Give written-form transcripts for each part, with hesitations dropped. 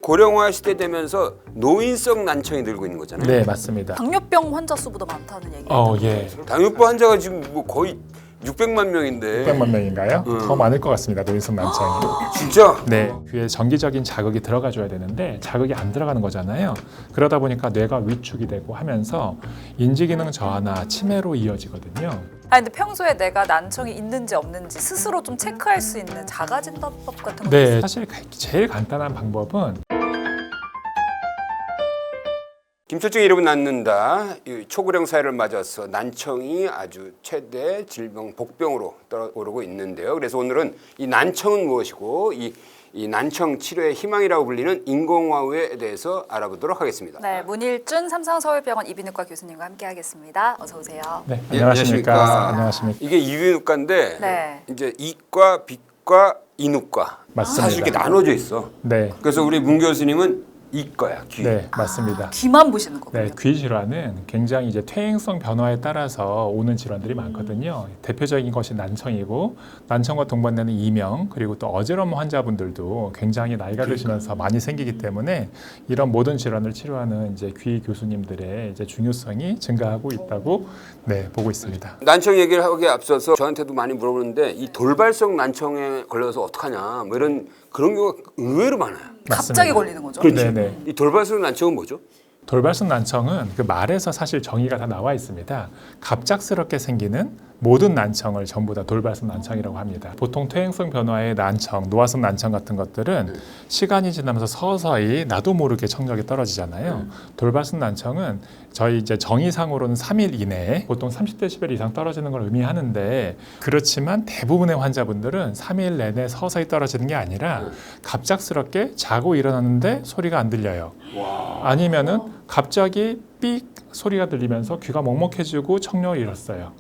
고령화 시대 되면서 노인성 난청이 늘고 있는 거잖아요. 네, 맞습니다. 당뇨병 환자 수보다 많다는 얘기. 예. 당뇨병 환자가 지금 뭐 거의 600만 명인데. 600만 명인가요? 더 많을 것 같습니다. 노인성 난청이. 진짜? 네, 귀에 정기적인 자극이 들어가줘야 되는데 자극이 안 들어가는 거잖아요. 그러다 보니까 뇌가 위축이 되고 하면서 인지기능 저하나 치매로 이어지거든요. 근데 평소에 내가 난청이 있는지 없는지 스스로 좀 체크할 수 있는 자가진단법 같은 거 네, 사실 제일 간단한 방법은 김철증이 이름은 낫는다. 이 초고령 사회를 맞아서 난청이 아주 최대 질병 복병으로 떠오르고 있는데요. 그래서 오늘은 이 난청은 무엇이고 이 난청 치료의 희망이라고 불리는 인공화후에 대해서 알아보도록 하겠습니다. 네, 문일준 삼성서울병원 이비인후과 교수님과 함께하겠습니다. 어서 오세요. 네, 예, 안녕하십니까. 안녕하십니까. 이게 이비인후과인데 네. 이제 이과, 비과, 인후과 맞습니다. 사실 이렇게 나눠져 있어. 네, 그래서 우리 문 교수님은 이과야, 귀. 네, 맞습니다. 귀만 보시는 거군요. 네, 귀 질환은 굉장히 이제 퇴행성 변화에 따라서 오는 질환들이 많거든요. 대표적인 것이 난청이고 난청과 동반되는 이명 그리고 또 어지러움 환자분들도 굉장히 나이가 드시면서 많이 생기기 때문에 이런 모든 질환을 치료하는 이제 귀 교수님들의 이제 중요성이 증가하고 있다고 보고 있습니다. 난청 얘기를 하기에 앞서서 저한테도 많이 물어보는데 이 돌발성 난청에 걸려서 어떡하냐 뭐 이런 그런 경우가 의외로 많아요. 갑자기 걸리는 거죠. 그렇지. 네. 이 돌발성 난청은 뭐죠? 돌발성 난청은 그 말에서 사실 정의가 다 나와 있습니다. 갑작스럽게 생기는 모든 난청을 전부 다 돌발성 난청이라고 합니다. 보통 퇴행성 변화의 난청, 노화성 난청 같은 것들은 시간이 지나면서 서서히 나도 모르게 청력이 떨어지잖아요. 돌발성 난청은 저희 이제 정의상으로는 3일 이내에 보통 30데시벨 이상 떨어지는 걸 의미하는데 그렇지만 대부분의 환자분들은 3일 내내 서서히 떨어지는 게 아니라 갑작스럽게 자고 일어났는데 소리가 안 들려요. 아니면은 갑자기 삑 소리가 들리면서 귀가 먹먹해지고 청력을 잃었어요.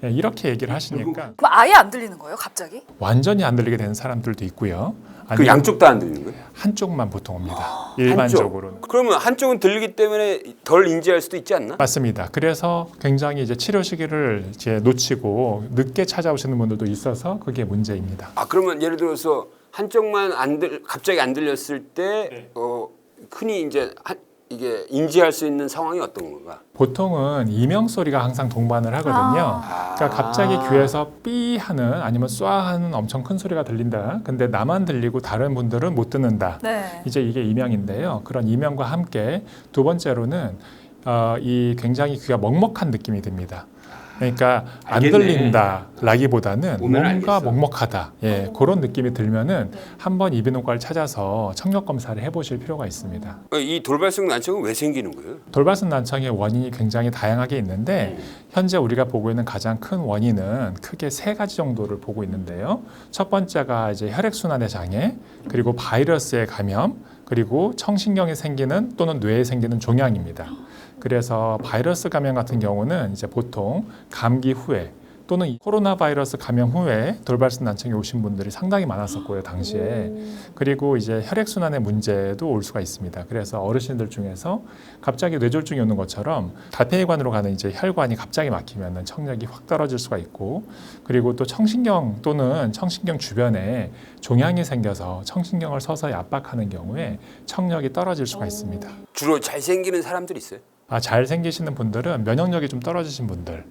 이렇게 얘기를 하시니까 그럼 아예 안 들리는 거예요, 갑자기? 완전히 안 들리게 되는 사람들도 있고요. 그 아니면 양쪽 다 안 들리는 거예요? 한쪽만 보통 옵니다. 일반적으로는. 한쪽. 그러면 한쪽은 들리기 때문에 덜 인지할 수도 있지 않나? 맞습니다. 그래서 굉장히 이제 치료 시기를 이제 놓치고 늦게 찾아오시는 분들도 있어서 그게 문제입니다. 아 그러면 예를 들어서 한쪽만 갑자기 안 들렸을 때 흔히 이제 이게 인지할 수 있는 상황이 어떤 건가? 보통은 이명 소리가 항상 동반을 하거든요. 그러니까 갑자기 귀에서 삐 하는 아니면 쏴 하는 엄청 큰 소리가 들린다. 근데 나만 들리고 다른 분들은 못 듣는다. 네. 이제 이게 이명인데요. 그런 이명과 함께 두 번째로는 이 굉장히 귀가 먹먹한 느낌이 듭니다. 그러니까 안 알겠네. 들린다라기보다는 오면 뭔가 알겠어. 먹먹하다. 그런 느낌이 들면은 한번 이비인후과를 찾아서 청력 검사를 해보실 필요가 있습니다. 이 돌발성 난청은 왜 생기는 거예요? 돌발성 난청의 원인이 굉장히 다양하게 있는데 현재 우리가 보고 있는 가장 큰 원인은 크게 세 가지 정도를 보고 있는데요. 첫 번째가 이제 혈액순환의 장애, 그리고 바이러스의 감염, 그리고 청신경에 생기는 또는 뇌에 생기는 종양입니다. 그래서 바이러스 감염 같은 경우는 이제 보통 감기 후에 또는 코로나 바이러스 감염 후에 돌발성 난청이 오신 분들이 상당히 많았었고요, 당시에. 그리고 이제 혈액순환의 문제도 올 수가 있습니다. 그래서 어르신들 중에서 갑자기 뇌졸중이 오는 것처럼 달팽이관으로 가는 이제 혈관이 갑자기 막히면 청력이 확 떨어질 수가 있고, 그리고 또 청신경 또는 청신경 주변에 종양이 생겨서 청신경을 서서히 압박하는 경우에 청력이 떨어질 수가 있습니다. 주로 잘 생기는 사람들이 있어요? 잘 생기시는 분들은 면역력이 좀 떨어지신 분들,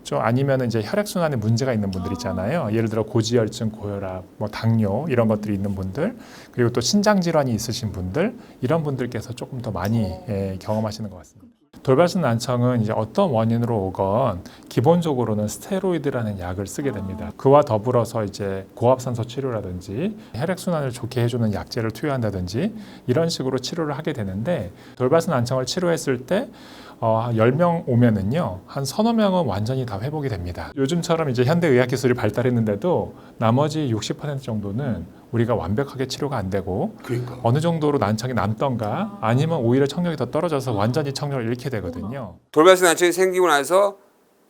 좀 아니면 이제 혈액순환에 문제가 있는 분들 있잖아요. 예를 들어 고지혈증, 고혈압, 뭐 당뇨 이런 것들이 있는 분들, 그리고 또 신장 질환이 있으신 분들, 이런 분들께서 조금 더 많이 경험하시는 것 같습니다. 돌발성 난청은 이제 어떤 원인으로 오건 기본적으로는 스테로이드라는 약을 쓰게 됩니다. 그와 더불어서 이제 고압산소 치료라든지 혈액순환을 좋게 해주는 약제를 투여한다든지 이런 식으로 치료를 하게 되는데, 돌발성 난청을 치료했을 때 10명 오면은요, 한 서너 명은 완전히 다 회복이 됩니다. 요즘처럼 이제 현대의학 기술이 발달했는데도 나머지 60% 정도는 우리가 완벽하게 치료가 안 되고 그러니까. 어느 정도로 난청이 남던가 아니면 오히려 청력이 더 떨어져서 완전히 청력을 잃게 되거든요. 돌발성 난청이 생기고 나서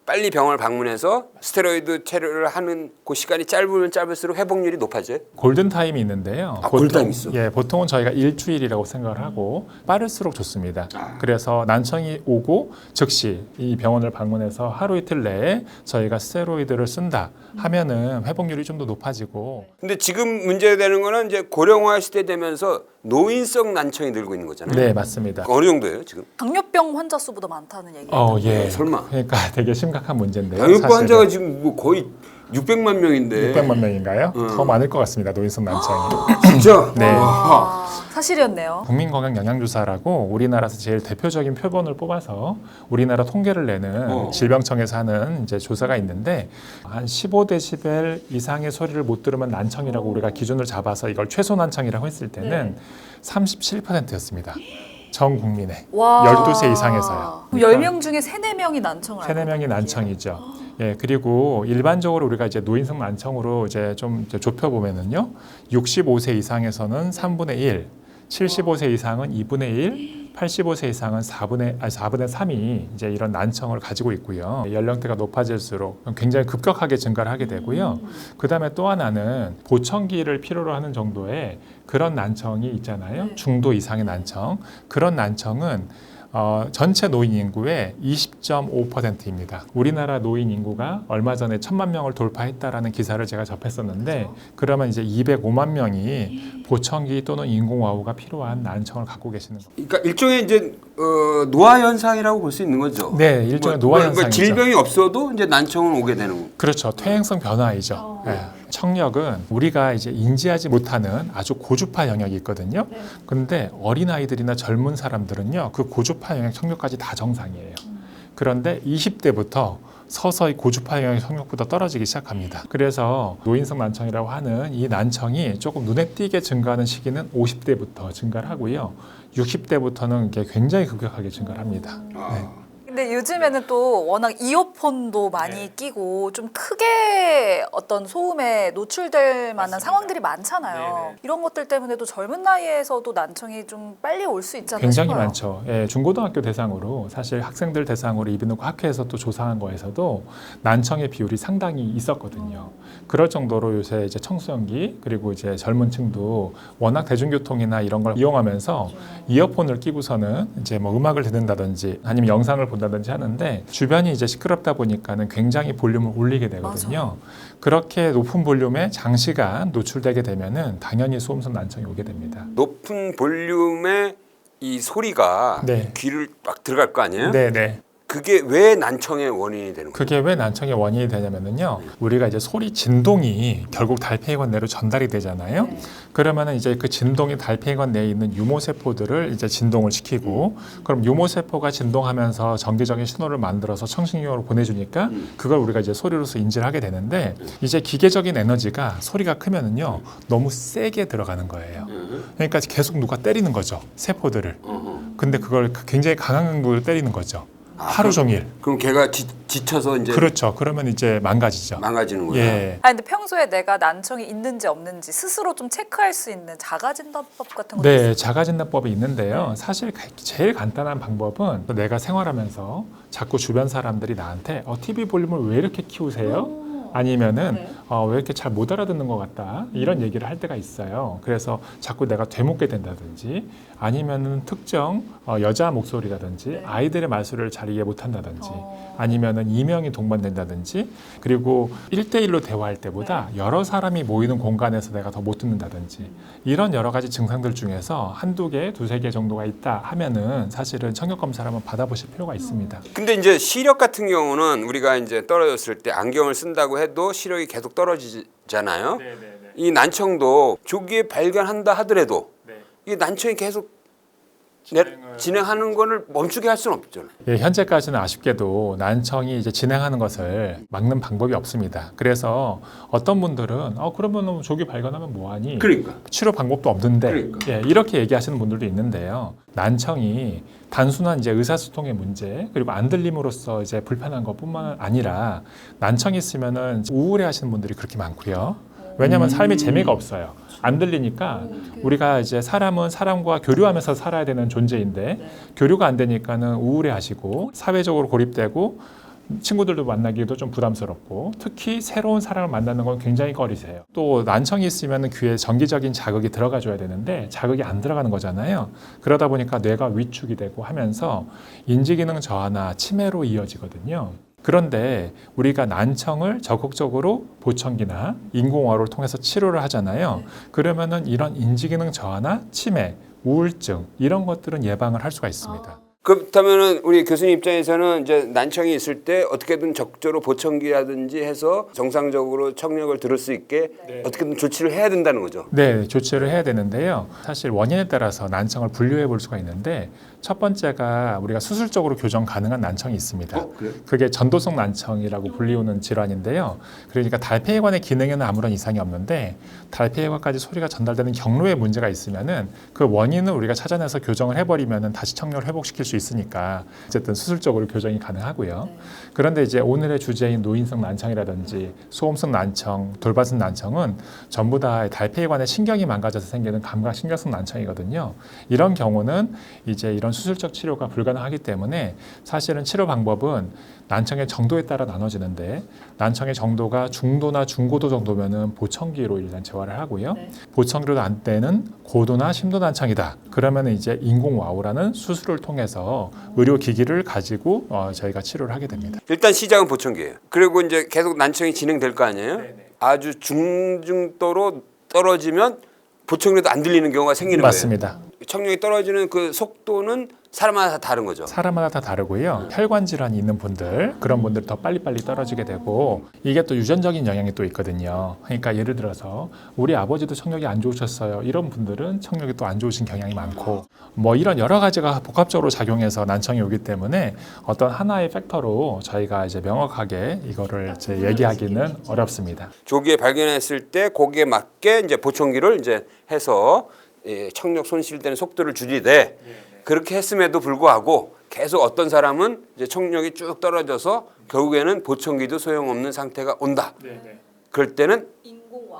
빨리 병원을 방문해서 스테로이드 치료를 하는 그 시간이 짧으면 짧을수록 회복률이 높아져요? 골든타임이 있는데요. 골든타임 있어? 보통은 저희가 일주일이라고 생각을 하고 빠를수록 좋습니다. 그래서 난청이 오고 즉시 이 병원을 방문해서 하루 이틀 내에 저희가 스테로이드를 쓴다 하면은 회복률이 좀 더 높아지고. 근데 지금 문제되는 거는 이제 고령화 시대 되면서 노인성 난청이 늘고 있는 거잖아요. 네, 맞습니다. 어느 정도예요 지금? 당뇨병 환자 수보다 많다는 얘기. 예. 설마. 그러니까 되게 심각한 문제인데요. 당뇨병 사실은. 환자가 지금 뭐 거의 600만 명인데. 600만 명인가요? 더 많을 것 같습니다. 노인성 난청이. 진짜? 네. 아, 사실이었네요. 국민건강영양조사라고 우리나라에서 제일 대표적인 표본을 뽑아서 우리나라 통계를 내는 질병청에서 하는 이제 조사가 있는데 한 15데시벨 이상의 소리를 못 들으면 난청이라고 우리가 기준을 잡아서 이걸 최소 난청이라고 했을 때는 37%였습니다. 전 국민의 와. 12세 이상에서요. 그럼 10명 중에 3, 4명이 난청을 3, 앓고 4명이 있다는 난청이죠. 예, 그리고 일반적으로 우리가 이제 노인성 난청으로 이제 좀 이제 좁혀 보면은요. 65세 이상에서는 3분의 1, 75세 이상은 2분의 1, 85세 이상은 4분의 3이 이제 이런 난청을 가지고 있고요. 연령대가 높아질수록 굉장히 급격하게 증가를 하게 되고요. 그다음에 또 하나는 보청기를 필요로 하는 정도의 그런 난청이 있잖아요. 중도 이상의 난청. 그런 난청은 전체 노인 인구의 20.5%입니다. 우리나라 노인 인구가 얼마 전에 1,000만 명을 돌파했다라는 기사를 제가 접했었는데 그러면 이제 205만 명이 보청기 또는 인공와우가 필요한 난청을 갖고 계시는 거예요. 그러니까 일종의 이제 노화 현상이라고 볼 수 있는 거죠. 네, 일종의 노화 현상이죠. 질병이 없어도 이제 난청은 오게 되는. 그렇죠. 퇴행성 변화이죠. 네. 청력은 우리가 이제 인지하지 못하는 아주 고주파 영역이 있거든요. 그런데 어린아이들이나 젊은 사람들은요, 그 고주파 영역 청력까지 다 정상이에요. 그런데 20대부터 서서히 고주파 영역 청력보다 떨어지기 시작합니다. 그래서 노인성 난청이라고 하는 이 난청이 조금 눈에 띄게 증가하는 시기는 50대부터 증가를 하고요. 60대부터는 이게 굉장히 급격하게 증가를 합니다. 네. 근데 요즘에는 또 워낙 이어폰도 많이 끼고 좀 크게 어떤 소음에 노출될 만한 상황들이 많잖아요. 이런 것들 때문에도 젊은 나이에서도 난청이 좀 빨리 올 수 있지 않나 굉장히 싶어요. 많죠. 예, 중고등학교 대상으로 사실 학생들 대상으로 이비인후과 학회에서 또 조사한 거에서도 난청의 비율이 상당히 있었거든요. 그럴 정도로 요새 이제 청소년기 그리고 이제 젊은층도 워낙 대중교통이나 이런 걸 이용하면서 이어폰을 끼고서는 이제 뭐 음악을 듣는다든지 아니면 영상을 본다든지 하는데 주변이 이제 시끄럽다 보니까는 굉장히 볼륨을 올리게 되거든요. 그렇게 높은 볼륨에 장시간 노출되게 되면은 당연히 소음성 난청이 오게 됩니다. 높은 볼륨의 이 소리가 네. 귀를 막 들어갈 거 아니에요? 네, 네. 그게 왜 난청의 원인이 되는 거예요? 그게 왜 난청의 원인이 되냐면요. 우리가 이제 소리 진동이 결국 달팽이관 내로 전달이 되잖아요. 그러면은 이제 그 진동이 달팽이관 내에 있는 유모세포들을 이제 진동을 시키고 그럼 유모세포가 진동하면서 전기적인 신호를 만들어서 청신경으로 보내주니까 그걸 우리가 이제 소리로서 인지를 하게 되는데 이제 기계적인 에너지가 소리가 크면은요. 너무 세게 들어가는 거예요. 그러니까 계속 누가 때리는 거죠. 세포들을. 근데 그걸 굉장히 강한 강도로 때리는 거죠. 하루 종일. 그럼 걔가 지쳐서 이제 그렇죠. 그러면 이제 망가지죠. 망가지는 거예요. 예. 아니 근데 평소에 내가 난청이 있는지 없는지 스스로 좀 체크할 수 있는 자가진단법 같은 것도 네, 있어요? 자가진단법이 있는데요. 사실 제일 간단한 방법은 내가 생활하면서 자꾸 주변 사람들이 나한테 TV 볼륨을 왜 이렇게 키우세요? 아니면은 왜 이렇게 잘 못 알아듣는 것 같다 이런 얘기를 할 때가 있어요. 그래서 자꾸 내가 되묻게 된다든지 아니면은 특정 여자 목소리라든지 아이들의 말소리를 잘 이해 못한다든지 아니면은 이명이 동반된다든지 그리고 1대1로 대화할 때보다 여러 사람이 모이는 공간에서 내가 더 못 듣는다든지 이런 여러 가지 증상들 중에서 한두 개, 두세 개 정도가 있다 하면은 사실은 청력 검사를 한번 받아보실 필요가 있습니다. 근데 이제 시력 같은 경우는 우리가 이제 떨어졌을 때 안경을 쓴다고 해도 시력이 계속 떨어지잖아요. 이 난청도 조기에 발견한다 하더라도 이 난청이 계속 진행하는 거를 멈추게 할 수는 없잖아요. 예, 현재까지는 아쉽게도 난청이 이제 진행하는 것을 막는 방법이 없습니다. 그래서 어떤 분들은 그러면 조기 발견하면 뭐하니? 그러니까. 치료 방법도 없는데 그러니까. 예, 이렇게 얘기하시는 분들도 있는데요. 난청이 단순한 이제 의사소통의 문제 그리고 안 들림으로써 이제 불편한 것뿐만 아니라 난청이 있으면은 우울해하시는 분들이 그렇게 많고요. 왜냐하면 삶이 재미가 없어요. 안 들리니까 우리가 이제 사람은 사람과 교류하면서 살아야 되는 존재인데 교류가 안 되니까는 우울해하시고 사회적으로 고립되고 친구들도 만나기도 좀 부담스럽고 특히 새로운 사람을 만나는 건 굉장히 꺼리세요. 또 난청이 있으면 귀에 정기적인 자극이 들어가줘야 되는데 자극이 안 들어가는 거잖아요. 그러다 보니까 뇌가 위축이 되고 하면서 인지기능 저하나 치매로 이어지거든요. 그런데 우리가 난청을 적극적으로 보청기나 인공호흡을 통해서 치료를 하잖아요. 그러면은 이런 인지기능 저하나 치매, 우울증 이런 것들은 예방을 할 수가 있습니다. 그렇다면은 우리 교수님 입장에서는 이제 난청이 있을 때 어떻게든 적절로 보청기라든지 해서 정상적으로 청력을 들을 수 있게 어떻게든 조치를 해야 된다는 거죠. 네, 조치를 해야 되는데요. 사실 원인에 따라서 난청을 분류해 볼 수가 있는데 첫 번째가 우리가 수술적으로 교정 가능한 난청이 있습니다. 그게 전도성 난청이라고 불리우는 질환인데요. 그러니까 달팽이관의 기능에는 아무런 이상이 없는데 달팽이관까지 소리가 전달되는 경로에 문제가 있으면은 그 원인을 우리가 찾아내서 교정을 해버리면은 다시 청력을 회복시킬 수 있으니까 어쨌든 수술적으로 교정이 가능하고요. 그런데 이제 오늘의 주제인 노인성 난청이라든지 소음성 난청, 돌발성 난청은 전부 다 달팽이관의 신경이 망가져서 생기는 감각신경성 난청이거든요. 이런 경우는 이제 이런 수술적 치료가 불가능하기 때문에 사실은 치료 방법은 난청의 정도에 따라 나눠지는데 난청의 정도가 중도나 중고도 정도면은 보청기로 일단 재활을 하고요. 보청기로도 안 되는 고도나 심도 난청이다. 그러면 이제 인공와우라는 수술을 통해서 의료기기를 가지고 저희가 치료를 하게 됩니다. 일단 시작은 보청기예요. 그리고 이제 계속 난청이 진행될 거 아니에요? 아주 중증도로 떨어지면 보청기도 안 들리는 경우가 생기는 맞습니다. 거예요. 청력이 떨어지는 그 속도는 사람마다 다 다른 거죠. 사람마다 다 다르고요. 혈관 질환이 있는 분들 그런 분들 더 빨리빨리 떨어지게 되고 이게 또 유전적인 영향이 또 있거든요. 그러니까 예를 들어서 우리 아버지도 청력이 안 좋으셨어요. 이런 분들은 청력이 또 안 좋으신 경향이 많고 뭐 이런 여러 가지가 복합적으로 작용해서 난청이 오기 때문에 어떤 하나의 팩터로 저희가 이제 명확하게 이거를 이제 얘기하기는 어렵습니다. 조기에 발견했을 때 거기에 맞게 이제 보청기를 이제 해서 청력 손실되는 속도를 줄이되 그렇게 했음에도 불구하고 계속 어떤 사람은 이제 청력이 쭉 떨어져서 결국에는 보청기도 소용없는 상태가 온다. 그럴 때는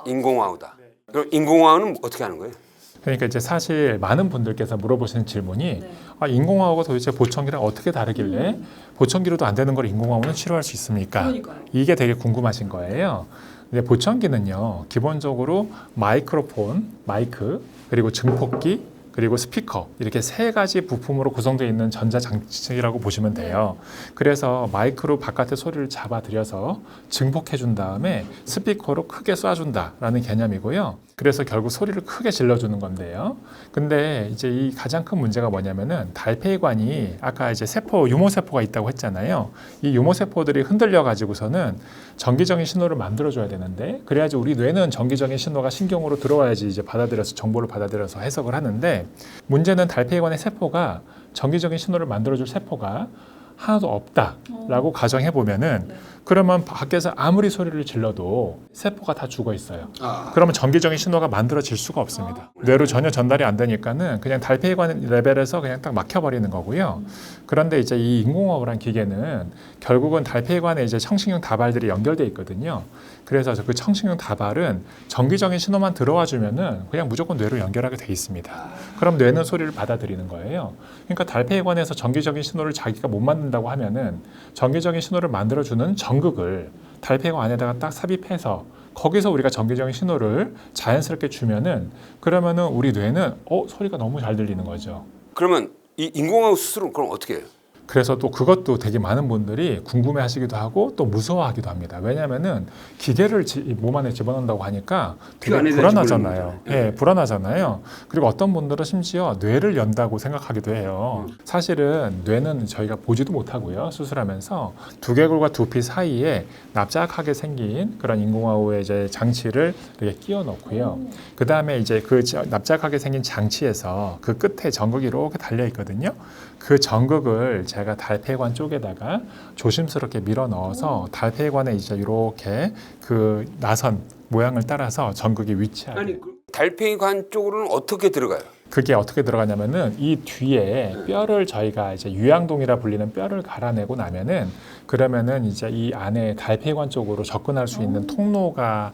인공와우다. 그럼 인공와우는 어떻게 하는 거예요? 그러니까 이제 사실 많은 분들께서 물어보시는 질문이 인공화호가 도대체 보청기랑 어떻게 다르길래 보청기로도 안 되는 걸 인공화호는 치료할 수 있습니까? 이게 되게 궁금하신 거예요. 근데 보청기는요 기본적으로 마이크로폰, 마이크 그리고 증폭기 그리고 스피커 이렇게 세 가지 부품으로 구성되어 있는 전자장치라고 보시면 돼요. 그래서 마이크로 바깥의 소리를 잡아들여서 증폭해 준 다음에 스피커로 크게 쏴준다라는 개념이고요. 그래서 결국 소리를 크게 질러주는 건데요. 근데 이제 이 가장 큰 문제가 뭐냐면은 달팽이관이 아까 이제 세포, 유모세포가 있다고 했잖아요. 이 유모세포들이 흔들려 가지고서는 전기적인 신호를 만들어줘야 되는데 그래야지 우리 뇌는 전기적인 신호가 신경으로 들어와야지 이제 받아들여서 정보를 받아들여서 해석을 하는데 문제는 달팽이관의 세포가 전기적인 신호를 만들어줄 세포가 하나도 없다라고 가정해 보면은 그러면 밖에서 아무리 소리를 질러도 세포가 다 죽어 있어요. 그러면 전기적인 신호가 만들어질 수가 없습니다. 뇌로 전혀 전달이 안 되니까는 그냥 달팽이관 레벨에서 그냥 딱 막혀버리는 거고요. 그런데 이제 이 인공호흡이란 기계는 결국은 달팽이관에 이제 청신경 다발들이 연결돼 있거든요. 그래서 그 청신경 다발은 전기적인 신호만 들어와 주면은 그냥 무조건 뇌로 연결하게 돼 있습니다. 그럼 뇌는 소리를 받아들이는 거예요. 그러니까 달팽이관에서 전기적인 신호를 자기가 못 만든다고 하면은 전기적인 신호를 만들어주는 전극을 달팽이관 안에다가 딱 삽입해서 거기서 우리가 전기적인 신호를 자연스럽게 주면은 그러면은 우리 뇌는 소리가 너무 잘 들리는 거죠. 그러면 이 인공호흡 수술은 그럼 어떻게 해요? 그래서 또 그것도 되게 많은 분들이 궁금해하시기도 하고 또 무서워하기도 합니다. 왜냐하면은 기계를 몸 안에 집어넣는다고 하니까 되게 불안하잖아요. 예, 불안하잖아요. 그리고 어떤 분들은 심지어 뇌를 연다고 생각하기도 해요. 사실은 뇌는 저희가 보지도 못하고요. 수술하면서 두개골과 두피 사이에 납작하게 생긴 그런 인공호흡의 이제 장치를 이렇게 끼워 넣고요. 그 다음에 이제 그 납작하게 생긴 장치에서 그 끝에 전극이 이렇게 달려 있거든요. 그 전극을 제가 달팽이관 쪽에다가 조심스럽게 밀어 넣어서 달팽이관에 이제 이렇게 그 나선 모양을 따라서 전극이 위치하게. 아니 달팽이관 쪽으로는 어떻게 들어가요? 그게 어떻게 들어가냐면은 이 뒤에 뼈를 저희가 이제 유양동이라 불리는 뼈를 갈아내고 나면은 그러면은 이제 이 안에 달팽이관 쪽으로 접근할 수 있는 통로가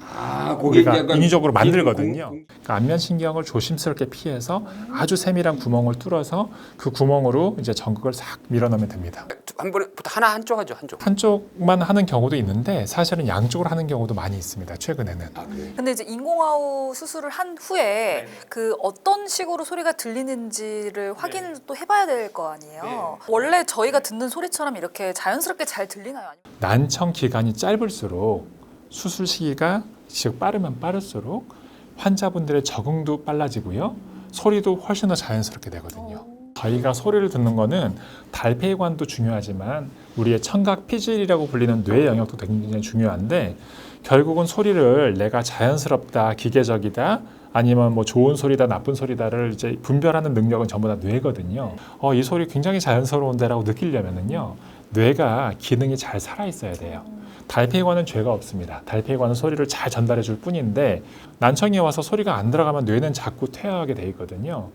우리가 인위적으로 만들거든요. 그러니까 안면신경을 조심스럽게 피해서 아주 세밀한 구멍을 뚫어서 그 구멍으로 이제 전극을 싹 밀어넣으면 됩니다. 한 번에 하나 한쪽 하죠, 한쪽. 한쪽만 하는 경우도 있는데 사실은 양쪽으로 하는 경우도 많이 있습니다. 최근에는. 근데 이제 인공호흡 수술을 한 후에 그 어떤 식으로 소리가 들리는지를 확인을 또 해봐야 될 거 아니에요. 원래 저희가 듣는 소리처럼 이렇게 자연스럽게 잘 들리나요? 아니면 난청 기간이 짧을수록 수술 시기가 즉 빠르면 빠를수록 환자분들의 적응도 빨라지고요. 소리도 훨씬 더 자연스럽게 되거든요. 저희가 소리를 듣는 거는 달폐관도 중요하지만 우리의 청각 피질이라고 불리는 뇌 영역도 굉장히 중요한데 결국은 소리를 내가 자연스럽다, 기계적이다, 아니면 뭐 좋은 소리다, 나쁜 소리다를 이제 분별하는 능력은 전부 다 뇌거든요. 이 소리 굉장히 자연스러운데라고 느끼려면은요, 뇌가 기능이 잘 살아 있어야 돼요. 달폐관은 죄가 없습니다. 달폐관은 소리를 잘 전달해 줄 뿐인데 난청이 와서 소리가 안 들어가면 뇌는 자꾸 퇴화하게 돼 있거든요.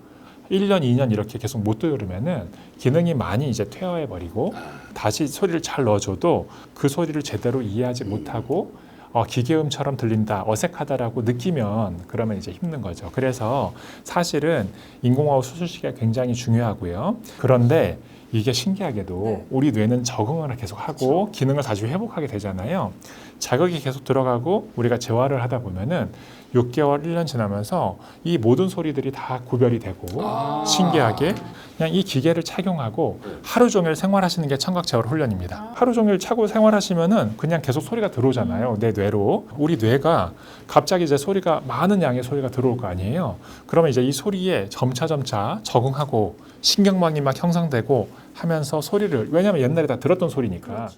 1년, 2년 이렇게 계속 못 들으면은 기능이 많이 이제 퇴화해 버리고 다시 소리를 잘 넣어줘도 그 소리를 제대로 이해하지 못하고 기계음처럼 들린다, 어색하다라고 느끼면 그러면 이제 힘든 거죠. 그래서 사실은 인공호흡 수술 시기가 굉장히 중요하고요. 그런데 이게 신기하게도 우리 뇌는 적응을 계속 하고 기능을 다시 회복하게 되잖아요. 자극이 계속 들어가고 우리가 재활을 하다 보면은 6개월, 1년 지나면서 이 모든 소리들이 다 구별이 되고 신기하게 그냥 이 기계를 착용하고 하루 종일 생활하시는 게 청각재활 훈련입니다. 하루 종일 차고 생활하시면은 그냥 계속 소리가 들어오잖아요. 내 뇌로. 우리 뇌가 갑자기 이제 소리가 많은 양의 소리가 들어올 거 아니에요. 그러면 이제 이 소리에 점차 적응하고 신경망이 막 형성되고 하면서 소리를, 왜냐하면 옛날에 다 들었던 소리니까.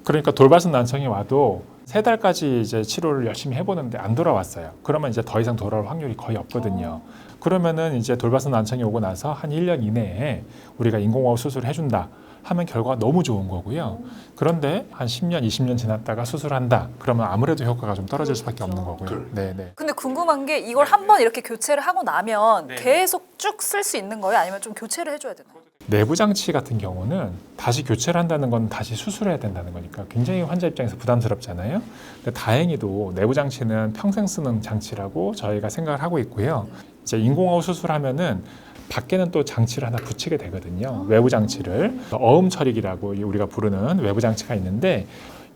그러니까 돌발성 난청이 와도 3달까지 이제 치료를 열심히 해보는데 안 돌아왔어요. 그러면 이제 더 이상 돌아올 확률이 거의 없거든요. 그러면은 이제 돌발성 난청이 오고 나서 한 1년 이내에 우리가 인공호흡 수술을 해준다 하면 결과가 너무 좋은 거고요. 그런데 한 10년, 20년 지났다가 수술한다 그러면 아무래도 효과가 좀 떨어질 수밖에 없는 거고요. 네네. 근데 궁금한 게 이걸 한번 이렇게 교체를 하고 나면 계속 쭉 쓸 수 있는 거예요? 아니면 좀 교체를 해줘야 되나요? 내부 장치 같은 경우는 다시 교체를 한다는 건 다시 수술해야 된다는 거니까 굉장히 환자 입장에서 부담스럽잖아요. 근데 다행히도 내부 장치는 평생 쓰는 장치라고 저희가 생각을 하고 있고요. 이제 인공호흡 수술하면은 밖에는 또 장치를 하나 붙이게 되거든요. 외부 장치를 어음 처리기라고 우리가 부르는 외부 장치가 있는데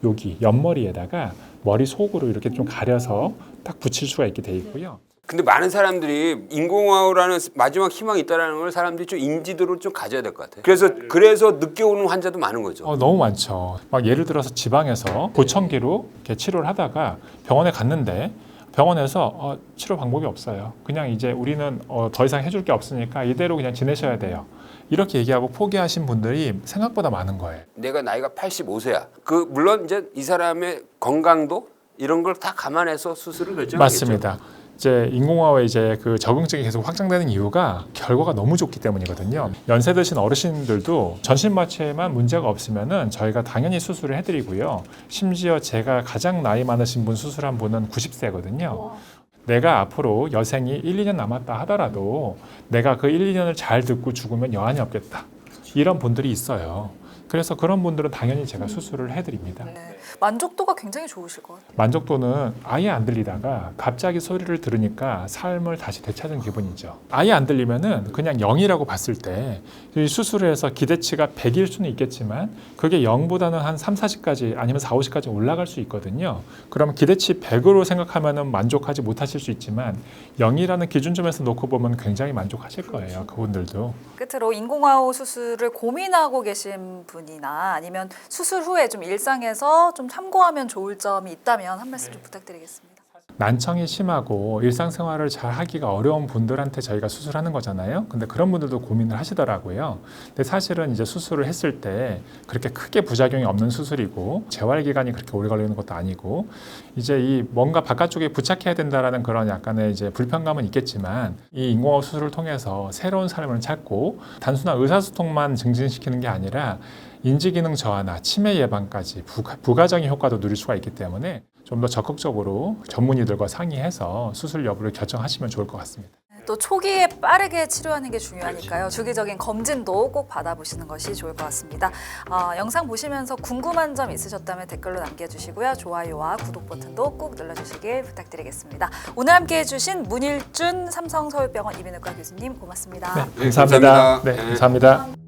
여기 옆머리에다가 머리 속으로 이렇게 좀 가려서 딱 붙일 수가 있게 돼 있고요. 근데 많은 사람들이 인공호흡이라는 마지막 희망이 있다는 걸 사람들이 좀 인지도를 좀 가져야 될 것 같아요. 그래서 늦게 오는 환자도 많은 거죠. 너무 많죠. 막 예를 들어서 지방에서 보청기로 이렇게 치료를 하다가 병원에 갔는데 병원에서 치료 방법이 없어요. 그냥 이제 우리는 더 이상 해줄 게 없으니까 이대로 그냥 지내셔야 돼요. 이렇게 얘기하고 포기하신 분들이 생각보다 많은 거예요. 내가 나이가 85세야. 물론 이제 이 사람의 건강도 이런 걸 다 감안해서 수술을 결정하겠죠. 맞습니다. 이제 인공호흡의 이제 그 적응증이 계속 확장되는 이유가 결과가 너무 좋기 때문이거든요. 연세 드신 어르신들도 전신 마취에만 문제가 없으면은 저희가 당연히 수술을 해드리고요. 심지어 제가 가장 나이 많으신 분 수술한 분은 90세거든요. 내가 앞으로 여생이 1, 2년 남았다 하더라도 내가 그 1, 2년을 잘 듣고 죽으면 여한이 없겠다. 이런 분들이 있어요. 그래서 그런 분들은 당연히 제가 수술을 해드립니다. 네. 만족도가 굉장히 좋으실 것 같아요. 만족도는 아예 안 들리다가 갑자기 소리를 들으니까 삶을 다시 되찾은 기분이죠. 아예 안 들리면은 그냥 0이라고 봤을 때 수술을 해서 기대치가 100일 수는 있겠지만 그게 0보다는 한 3, 40까지 아니면 4, 50까지 올라갈 수 있거든요. 그러면 기대치 100으로 생각하면은 만족하지 못하실 수 있지만 0이라는 기준점에서 놓고 보면 굉장히 만족하실 거예요. 그분들도. 끝으로 인공호흡 수술을 고민하고 계신 분이나 아니면 수술 후에 좀 일상에서 좀 참고하면 좋을 점이 있다면 한 말씀 좀 부탁드리겠습니다. 난청이 심하고 일상생활을 잘 하기가 어려운 분들한테 저희가 수술하는 거잖아요. 근데 그런 분들도 고민을 하시더라고요. 근데 사실은 이제 수술을 했을 때 그렇게 크게 부작용이 없는 수술이고 재활 기간이 그렇게 오래 걸리는 것도 아니고 이제 이 뭔가 바깥쪽에 부착해야 된다라는 그런 약간의 이제 불편감은 있겠지만 이 인공호흡 수술을 통해서 새로운 삶을 찾고 단순한 의사소통만 증진시키는 게 아니라 인지기능 저하나 치매 예방까지 부가적인 효과도 누릴 수가 있기 때문에 좀 더 적극적으로 전문의들과 상의해서 수술 여부를 결정하시면 좋을 것 같습니다. 또 초기에 빠르게 치료하는 게 중요하니까요. 주기적인 검진도 꼭 받아보시는 것이 좋을 것 같습니다. 영상 보시면서 궁금한 점 있으셨다면 댓글로 남겨주시고요. 좋아요와 구독 버튼도 꼭 눌러주시길 부탁드리겠습니다. 오늘 함께해 주신 문일준 삼성서울병원 이비인후과 교수님 고맙습니다. 네, 감사합니다. 감사합니다. 네, 감사합니다.